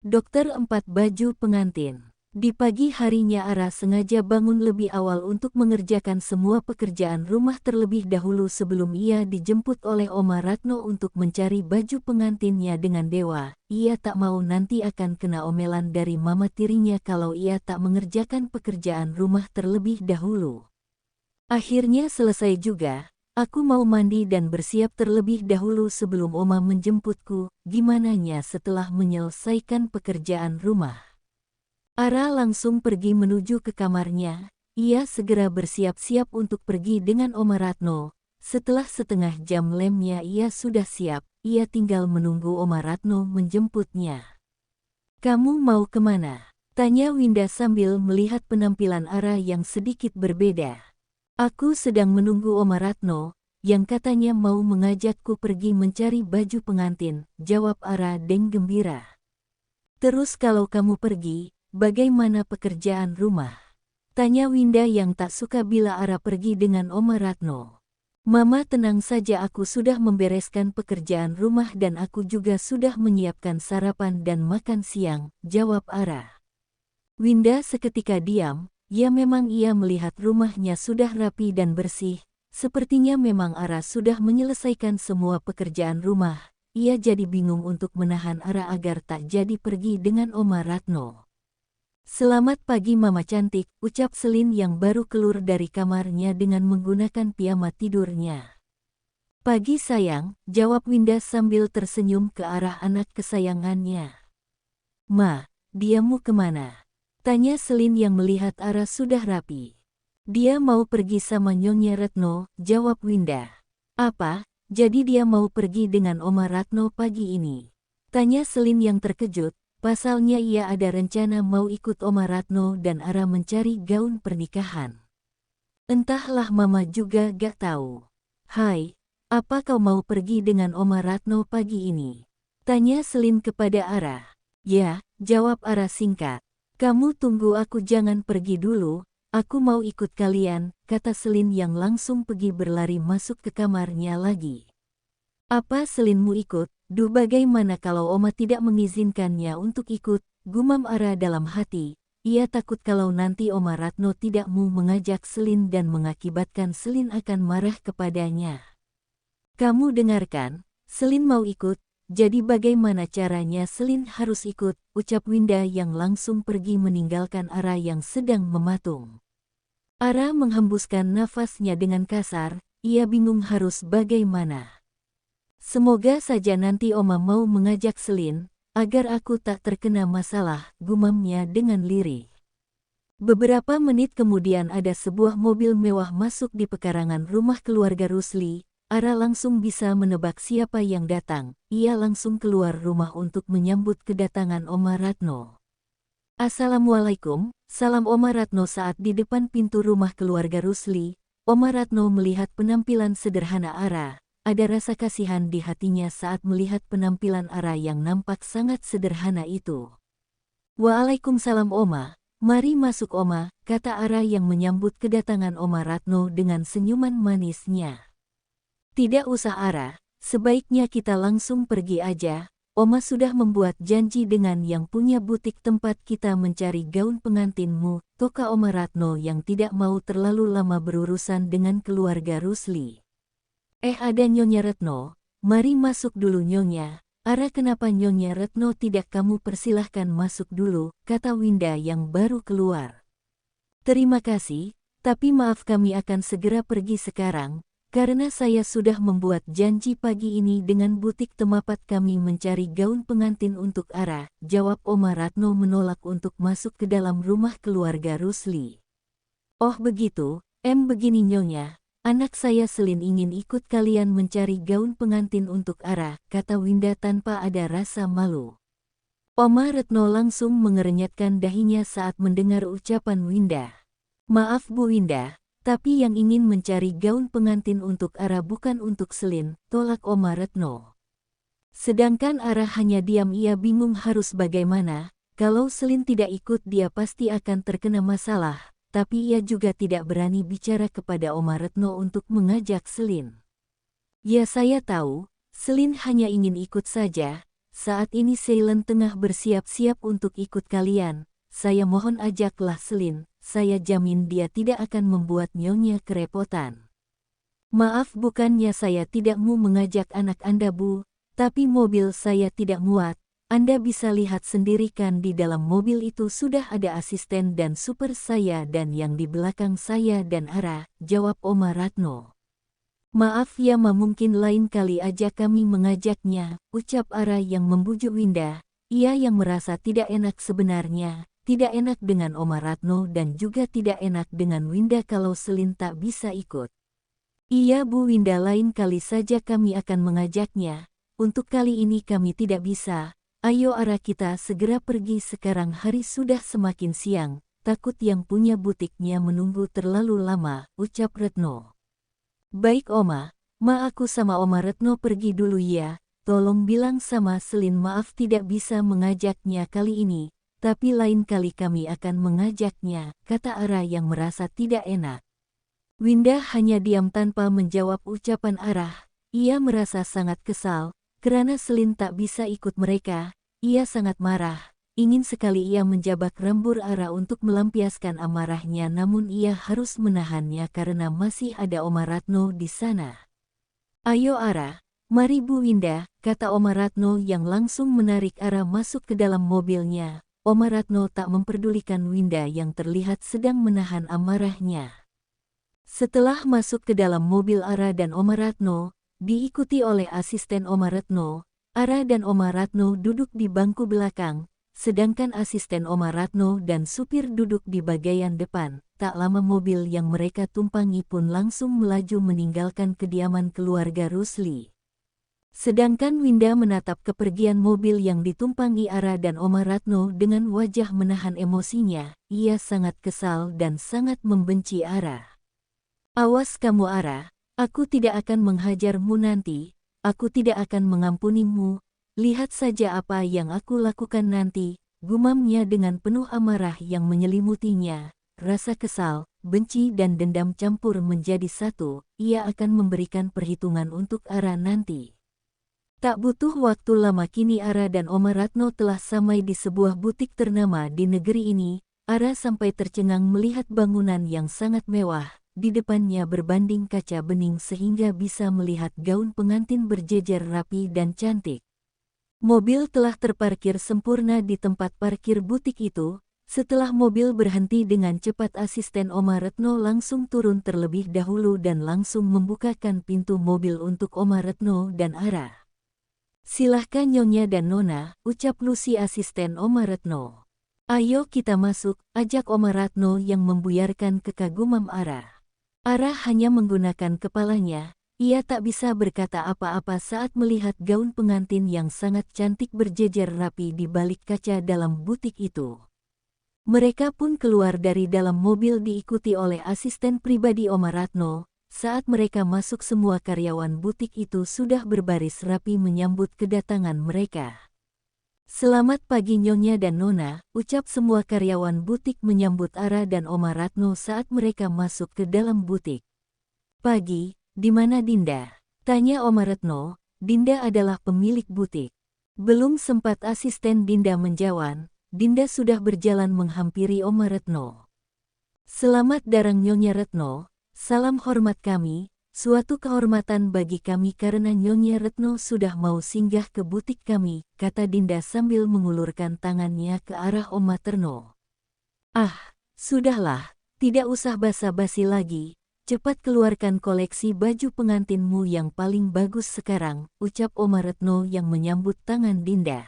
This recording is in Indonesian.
Dokter 4 baju pengantin. Di pagi harinya Ara sengaja bangun lebih awal untuk mengerjakan semua pekerjaan rumah terlebih dahulu sebelum ia dijemput oleh Oma Ratno untuk mencari baju pengantinnya dengan Dewa. Ia tak mau nanti akan kena omelan dari mama tirinya kalau ia tak mengerjakan pekerjaan rumah terlebih dahulu. Akhirnya selesai juga. Aku mau mandi dan bersiap terlebih dahulu sebelum Oma menjemputku. Gimananya setelah menyelesaikan pekerjaan rumah? Ara langsung pergi menuju ke kamarnya. Ia segera bersiap-siap untuk pergi dengan Oma Ratno. Setelah setengah jam lemnya ia sudah siap. Ia tinggal menunggu Oma Ratno menjemputnya. "Kamu mau kemana?" tanya Winda sambil melihat penampilan Ara yang sedikit berbeda. "Aku sedang menunggu Oma Ratno, yang katanya mau mengajakku pergi mencari baju pengantin," jawab Ara dengan gembira. "Terus kalau kamu pergi, bagaimana pekerjaan rumah?" tanya Winda yang tak suka bila Ara pergi dengan Oma Ratno. "Mama tenang saja, aku sudah membereskan pekerjaan rumah dan aku juga sudah menyiapkan sarapan dan makan siang," jawab Ara. Winda seketika diam. Ya memang ia melihat rumahnya sudah rapi dan bersih. Sepertinya memang Ara sudah menyelesaikan semua pekerjaan rumah. Ia jadi bingung untuk menahan Ara agar tak jadi pergi dengan Oma Ratno. "Selamat pagi Mama cantik," ucap Selin yang baru keluar dari kamarnya dengan menggunakan piyama tidurnya. "Pagi sayang," jawab Winda sambil tersenyum ke arah anak kesayangannya. "Ma, diamu kemana?" tanya Selin yang melihat Ara sudah rapi. "Dia mau pergi sama Nyonya Retno," jawab Winda. "Apa? Jadi dia mau pergi dengan Oma Ratno pagi ini?" tanya Selin yang terkejut. Pasalnya ia ada rencana mau ikut Oma Ratno dan Ara mencari gaun pernikahan. "Entahlah Mama juga gak tahu." "Hai, apa kau mau pergi dengan Oma Ratno pagi ini?" tanya Selin kepada Ara. "Ya," jawab Ara singkat. "Kamu tunggu aku, jangan pergi dulu, aku mau ikut kalian," kata Selin yang langsung pergi berlari masuk ke kamarnya lagi. "Apa Selinmu ikut? Duh, bagaimana kalau Oma tidak mengizinkannya untuk ikut?" gumam Ara dalam hati. Ia takut kalau nanti Oma Ratno tidak mau mengajak Selin dan mengakibatkan Selin akan marah kepadanya. "Kamu dengarkan, Selin mau ikut. Jadi bagaimana caranya Selin harus ikut?" ucap Winda yang langsung pergi meninggalkan Ara yang sedang mematung. Ara menghembuskan nafasnya dengan kasar, ia bingung harus bagaimana. "Semoga saja nanti Oma mau mengajak Selin, agar aku tak terkena masalah," gumamnya dengan lirih. Beberapa menit kemudian ada sebuah mobil mewah masuk di pekarangan rumah keluarga Rusli. Ara langsung bisa menebak siapa yang datang. Ia langsung keluar rumah untuk menyambut kedatangan Oma Ratno. "Assalamualaikum," salam Oma Ratno saat di depan pintu rumah keluarga Rusli. Oma Ratno melihat penampilan sederhana Ara. Ada rasa kasihan di hatinya saat melihat penampilan Ara yang nampak sangat sederhana itu. "Waalaikumsalam Oma, mari masuk Oma," kata Ara yang menyambut kedatangan Oma Ratno dengan senyuman manisnya. "Tidak usah Ara, sebaiknya kita langsung pergi aja. Oma sudah membuat janji dengan yang punya butik tempat kita mencari gaun pengantinmu," toka Oma Ratno yang tidak mau terlalu lama berurusan dengan keluarga Rusli. Ada Nyonya Retno, mari masuk dulu Nyonya." "Ara, kenapa Nyonya Retno tidak kamu persilahkan masuk dulu," kata Winda yang baru keluar. "Terima kasih, tapi maaf kami akan segera pergi sekarang. Karena saya sudah membuat janji pagi ini dengan butik tempat kami mencari gaun pengantin untuk Ara," jawab Oma Ratno menolak untuk masuk ke dalam rumah keluarga Rusli. "Oh begitu, begini Nyonya, anak saya Selin ingin ikut kalian mencari gaun pengantin untuk Ara," kata Winda tanpa ada rasa malu. Oma Retno langsung mengerenyetkan dahinya saat mendengar ucapan Winda. "Maaf Bu Winda, tapi yang ingin mencari gaun pengantin untuk Ara bukan untuk Selin," tolak Oma Retno. Sedangkan Ara hanya diam, ia bingung harus bagaimana. Kalau Selin tidak ikut dia pasti akan terkena masalah, tapi ia juga tidak berani bicara kepada Oma Retno untuk mengajak Selin. "Ya saya tahu, Selin hanya ingin ikut saja. saat ini Seilen tengah bersiap-siap untuk ikut kalian. Saya mohon ajaklah Selin, saya jamin dia tidak akan membuat Nyonya kerepotan. Maaf, bukannya saya tidak mau mengajak anak Anda, Bu, tapi mobil saya tidak muat. Anda bisa lihat sendiri kan di dalam mobil itu sudah ada asisten dan super saya dan yang di belakang saya dan Ara, jawab Oma Ratno. Maaf ya Ma, mungkin lain kali aja kami mengajaknya, ucap Ara yang membujuk Winda. Ia yang merasa tidak enak sebenarnya, tidak enak dengan Oma Ratno dan juga tidak enak dengan Winda kalau Selin tak bisa ikut. Iya Bu Winda, lain kali saja kami akan mengajaknya, untuk kali ini kami tidak bisa. Ayo Ara, kita segera pergi sekarang, hari sudah semakin siang, takut yang punya butiknya menunggu terlalu lama, ucap Retno. Baik Oma, Ma aku sama Oma Retno pergi dulu ya, tolong bilang sama Selin maaf tidak bisa mengajaknya kali ini, tapi lain kali kami akan mengajaknya, kata Ara yang merasa tidak enak. Winda hanya diam tanpa menjawab ucapan Ara, ia merasa sangat kesal. Karena Selin tak bisa ikut mereka, ia sangat marah. Ingin sekali ia menjabak rambut Ara untuk melampiaskan amarahnya, namun ia harus menahannya karena masih ada Oma Ratno di sana. Ayo Ara, mari Bu Winda, kata Oma Ratno yang langsung menarik Ara masuk ke dalam mobilnya. Oma Ratno tak memperdulikan Winda yang terlihat sedang menahan amarahnya. Setelah masuk ke dalam mobil Ara dan Oma Ratno, diikuti oleh asisten Oma Ratno, Ara dan Oma Ratno duduk di bangku belakang, sedangkan asisten Oma Ratno dan supir duduk di bagian depan. Tak lama mobil yang mereka tumpangi pun langsung melaju meninggalkan kediaman keluarga Rusli. Sedangkan Winda menatap kepergian mobil yang ditumpangi Ara dan Oma Ratno dengan wajah menahan emosinya. Ia sangat kesal dan sangat membenci Ara. Awas kamu Ara. Aku tidak akan menghajarmu nanti, aku tidak akan mengampunimu, lihat saja apa yang aku lakukan nanti, gumamnya dengan penuh amarah yang menyelimutinya. Rasa kesal, benci dan dendam campur menjadi satu, ia akan memberikan perhitungan untuk Ara nanti. Tak butuh waktu lama kini Ara dan Oma Ratno telah sampai di sebuah butik ternama di negeri ini. Ara sampai tercengang melihat bangunan yang sangat mewah. Di depannya berbanding kaca bening sehingga bisa melihat gaun pengantin berjejer rapi dan cantik. Mobil telah terparkir sempurna di tempat parkir butik itu. Setelah mobil berhenti dengan cepat, asisten Oma Retno langsung turun terlebih dahulu dan langsung membukakan pintu mobil untuk Oma Retno dan Ara. Silahkan Nyonya dan Nona, ucap Lucy asisten Oma Retno. Ayo kita masuk, ajak Oma Retno yang membuyarkan kekaguman Ara. Ara hanya menggunakan kepalanya, ia tak bisa berkata apa-apa saat melihat gaun pengantin yang sangat cantik berjejer rapi di balik kaca dalam butik itu. Mereka pun keluar dari dalam mobil diikuti oleh asisten pribadi Oma Ratno. Saat mereka masuk, semua karyawan butik itu sudah berbaris rapi menyambut kedatangan mereka. Selamat pagi Nyonya dan Nona, ucap semua karyawan butik menyambut Ara dan Oma Ratno saat mereka masuk ke dalam butik. Pagi, di mana Dinda? Tanya Oma Retno. Dinda adalah pemilik butik. Belum sempat asisten Dinda menjawab, Dinda sudah berjalan menghampiri Oma Retno. Selamat datang Nyonya Retno, salam hormat kami. Suatu kehormatan bagi kami karena Nyonya Retno sudah mau singgah ke butik kami, kata Dinda sambil mengulurkan tangannya ke arah Oma Retno. Ah, sudahlah, tidak usah basa-basi lagi, cepat keluarkan koleksi baju pengantinmu yang paling bagus sekarang, ucap Oma Retno yang menyambut tangan Dinda.